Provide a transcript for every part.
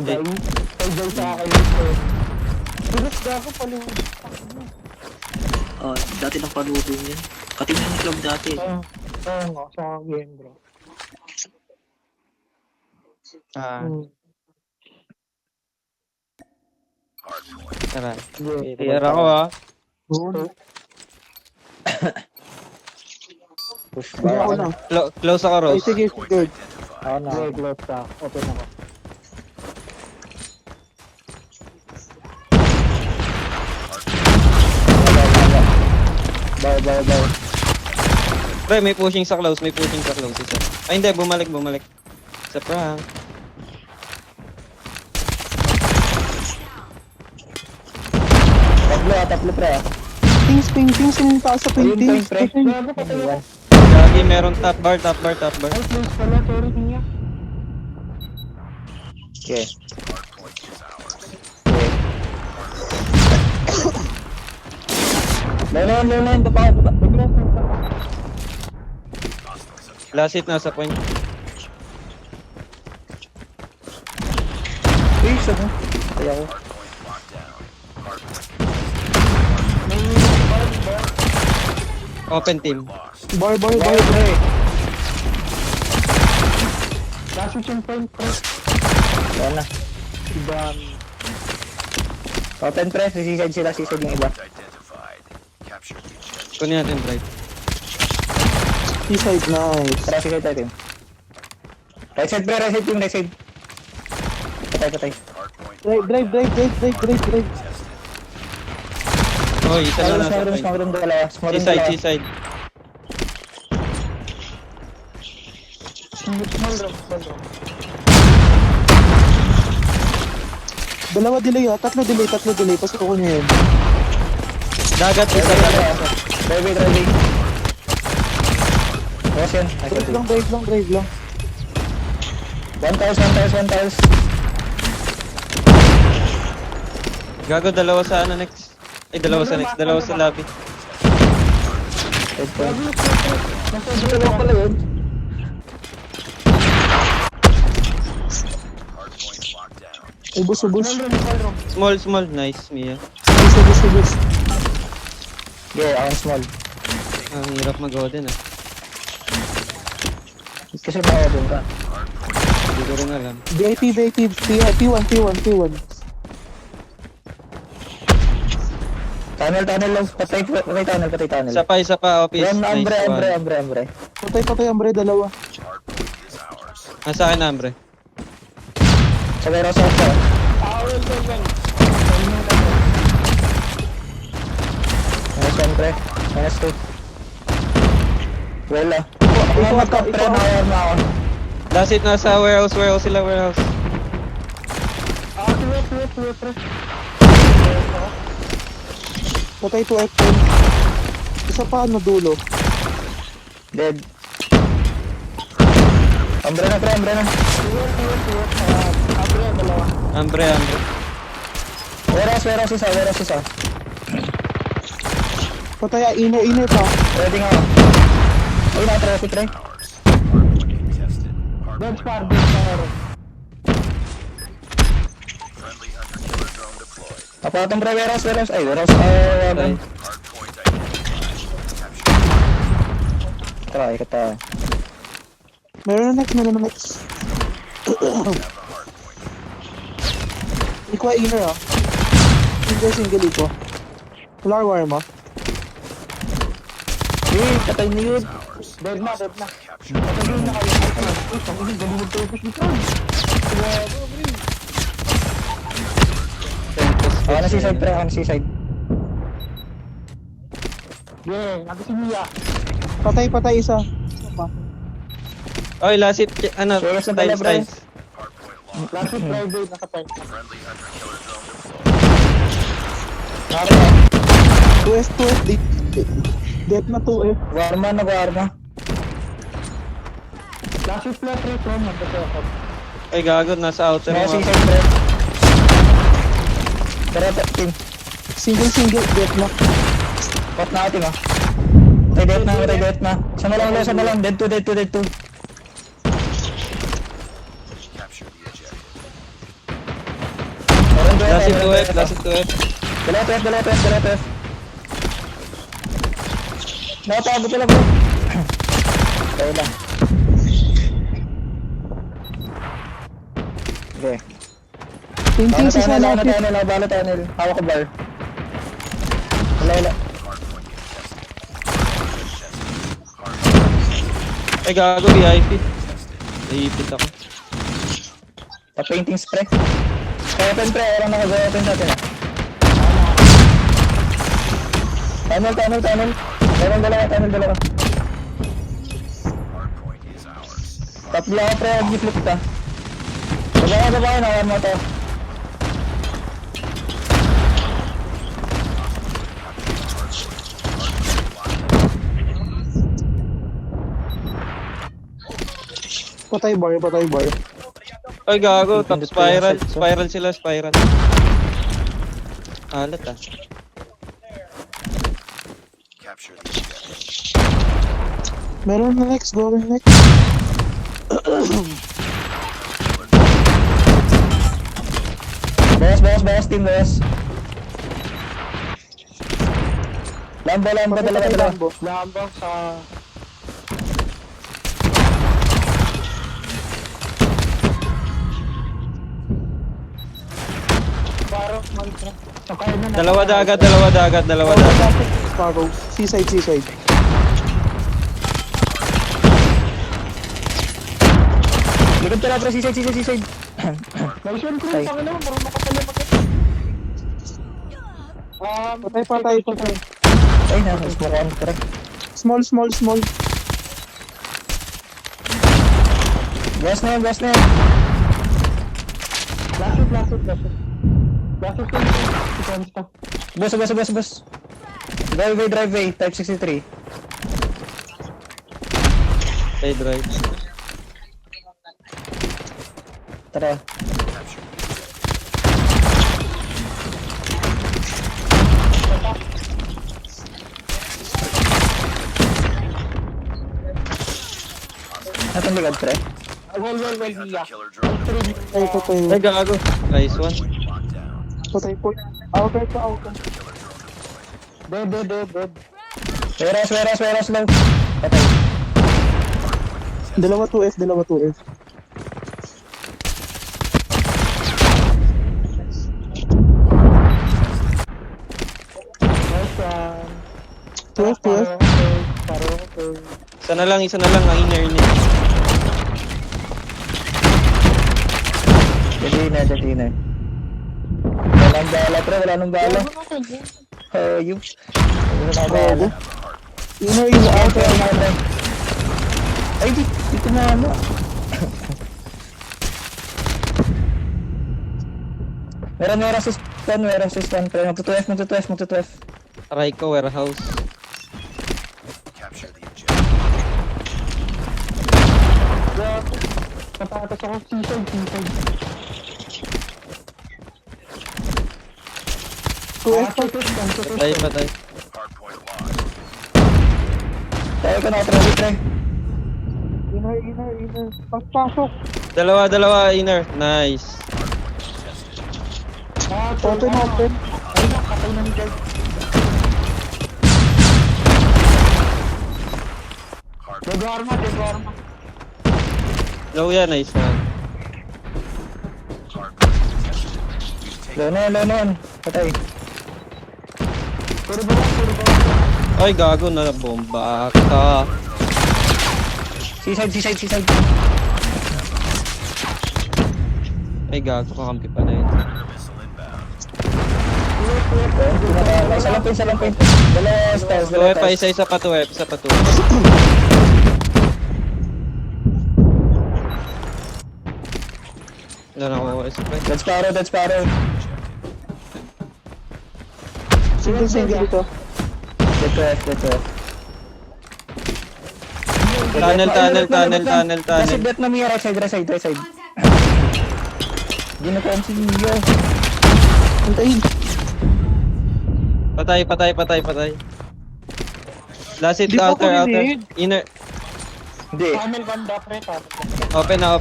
Kay Jay sa akin. Pilis na ako pala. Dati ng palubong yan. Katingin ni Club dati. Oo nga, sa game bro. Tara. Yeah. Tira ako ah. Push ba? Close ako, Ay, Rose. sige, good. Ako na. Yeah, close ka. Open ako. Bye. Pre, may pushing sa close. Isa. Ay, hindi. Bumalik. Sa prank. Tatlo pre. Ping, yung taas sa ping. Pre. Ano pa tayo? Gagi, meron top bar. Ay, close pala. Sorry, Nia. Okay. Lain. Baba. Last hit nasa point. Please, ano? Kaya ko. Open team. Boy. Last yung point, pre. Yan na. Ibang. Open, pre. Siside yung iba. Kunin natin drive. Seaside, nice. Tara, siside tayo, team. Right side, pre. Right side. Patay. Drive. Oh, isa na nasa point. Small room dalawa. Seaside. Small room. Dalawa delay ah. Tatlo delay. Pasok ko niya yun. Dagat, isa dagat. Driving. Tapos yan. Drive lang. 1,000. Gago, dalawa sa ano next. Ay, dalawa sa lobby. Dalawa pala yun. Ubus. Small. Nice, Mia. Ubus. Yeah, I'm small. Ang hirap mag-Odin ah. Kasi mga doon ka. Hindi ko rin alam. VIP. P1. Tunnel lang. Patay tunnel. Isa pa, office. Yan, Nice one. Ambre. Patay, Ambre, dalawa. Nasa akin na, Ambre. Sa warehouse ako. Siyempre. -2. Wala. Ito na ako. Last hit nasa warehouse sila. Pre. Patay to F10. Isa pa ano dulo. Dead. Ambre na. Ambre. Warehouse isa. Patay, inner pa. Ready nga. Ay, na-trophy, pre. Dead spar. Apatong pre, warehouse. Ay, warehouse. Ay. Tara, ikat tayo. Meron na next. Ikaw inner ah. Single iko. Wala wire mo. Patay niyo yun. Dead na. Patay na kayo. Uy, tangin, galing ito. Seaside, pre. Seaside. Yeah, nabi si Mia. Patay isa. Oy, last hit. Ano? Serious na pala, bro. Tiles. Last hit, private. Naka-point. 2S, dead na 2F. Warma. Last hit, flat rate. Nagkakakot. Ay, gago. Nasa outer Mga mo. seaside, pre. Tara, team. Single, dead na. Pot natin, ah. Patay dead na. Sama lang. Dead to. Last hit 2F, last hit 2F. Dalawa TF. Nakatago sila bro. Kaya lang. Okay. Painting si Bala Salapit. tunnel. Hawak ko bar. Wala. Ay, gago, VIP. Naipit ako. Pa-painting spray. Open pre, walang naka-open sa atin ah. Tunnel. Tunnel dalawa. Tatlo ako pre, mag-flip ka. Baba ka, nawan mo to. Patay bar. Ay, gago, top spiral. Spiral sila, spiral. Alat ah. Meron na next, going next. Boss, team boss. Lambo, dalawa. Lambo sa... Parang mantra. Dalawa dagat. Sparrow. Seaside. Likod ka na pre, seaside. Naisyon ko Ay. yung pangalawa, marunong makapala Patay. Ay, nasa smoke on pre. Small. Gas na yan. Last hit. Boss. Driveway, type 63. Ay, drive. Tara. Natang ligad pre. Well, yeah. Ay, gago. Nice one. Patay po. Outer. Dead. Weras lang. Patay. Dalawa 2F. Nice one. 2F. Isa na lang, ang inner niya. Jadi na. Wala nang bala. Hayop. Wala nang bala. Inner is outer. Ay, dito na ano. Meron assistant. Pero magto-12. Aray ko, warehouse. Patatas ako seaside. 2F. Patay. Tayo ka na pre. Inner. Pagpasok. Dalawa, inner. Nice. Open. Ay, nakatay na ni Jel. Degarma. Low yan, nice one. Lonon. Patay. Ay, gago na bomba ka. Seaside. Ay, gago, kakampi pala yun. Isa lang pin. Dalawa stars. 2F, isa pa 2F. Wala na ako SP. Dead Sparrow. Single dito. Dead. Tunnel. Bet na Mia, right side. Ginakaan si Mia. Antayin. Patay. Last hit, Di pa outer. ako dinid. Inner. Hindi. Tunnel banda pre. Open na.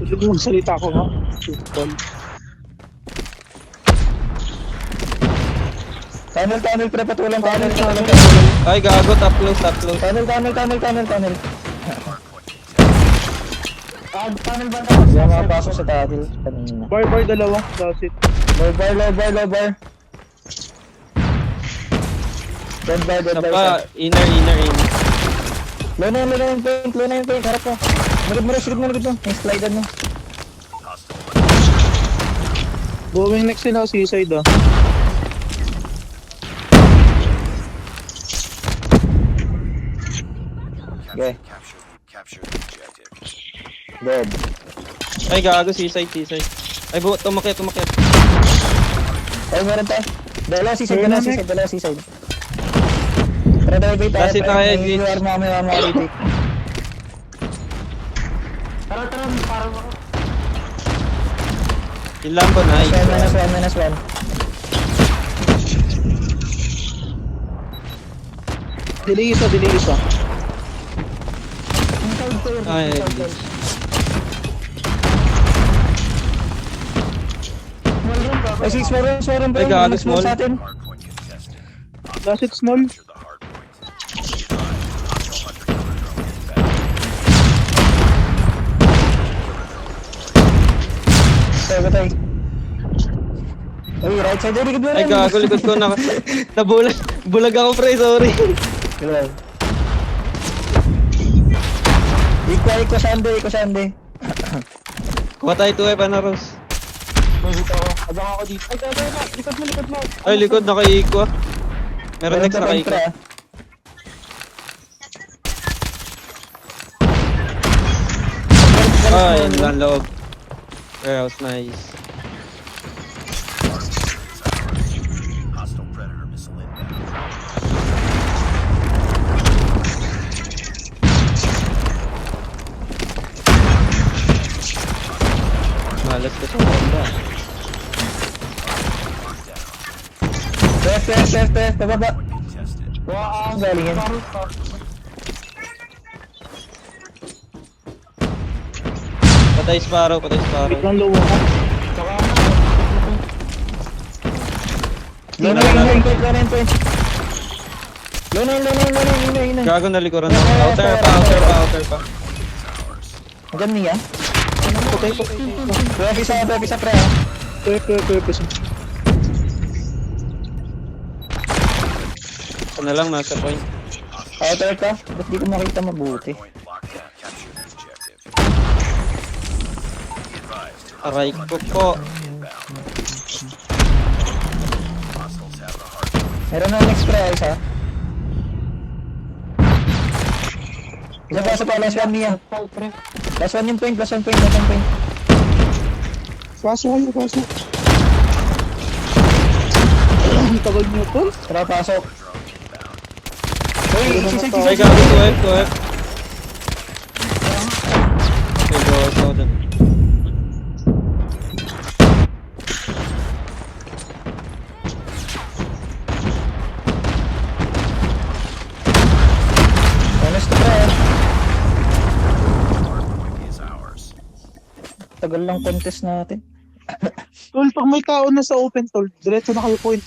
Hindi mo magsalita ko ha. Football. Tunnel, pre, patulang tunnel. Ay, gago, top close, top close. Tunnel. Tunnel ba tayo? Hindi ako makapasok sa tunnel kanina. Bar, dalawa. That's it. Low bar. Dead bar. Saka, inner. Low na yung paint. Harap ko. Marigid mo. Yung slider mo. Going next sila, seaside ah. Okay. Dead. Ay, gago, seaside. Ay, tumakit. Ay, meron tayo. Dalawa seaside. Tara tayo, wait. Last hit na kayo, Glitch. You are mamaya retake. Yung lambo, nice. -1. Delay isa. Ay, Ay, si Swarren. Ay, gago, small. Sa atin. That's it, small. Patay. Ay, right side. Likod mo ay, gago, likod ko. Bulag ako, pre, sorry. Hello. Iko Sunday. Kuha tayo 2 na, Rose. Abang ako dito. Ay, na. Likod mo. Ay, likod, nakaiko. Meron next nakaiko. Ay, yun lang loob. Warehouse, nice. Malas ko sa bomba. Test. Pababa. Wow, galing yan. Patay Sparrow. Wait lang, low ako. Low na yung point. Low na. Gago na likuran mo. Outer pa. Maganda niya. Patay. Pwede pre. Pwede. Ito na lang, nasa point. Outer ka? Ba't di ko makita mabuti? Aray ko po. Meron na next pre, isa. Isa pa, last one niya. Last one yung point. Pasok. Ang tagal niyo po. Tara, pasok. Uy, Ay, gago, 12. Okay, go, so dun. Honest to pre. Tagal lang contest natin. Tol, pag may tao na sa open, tol, diretso na kayo point.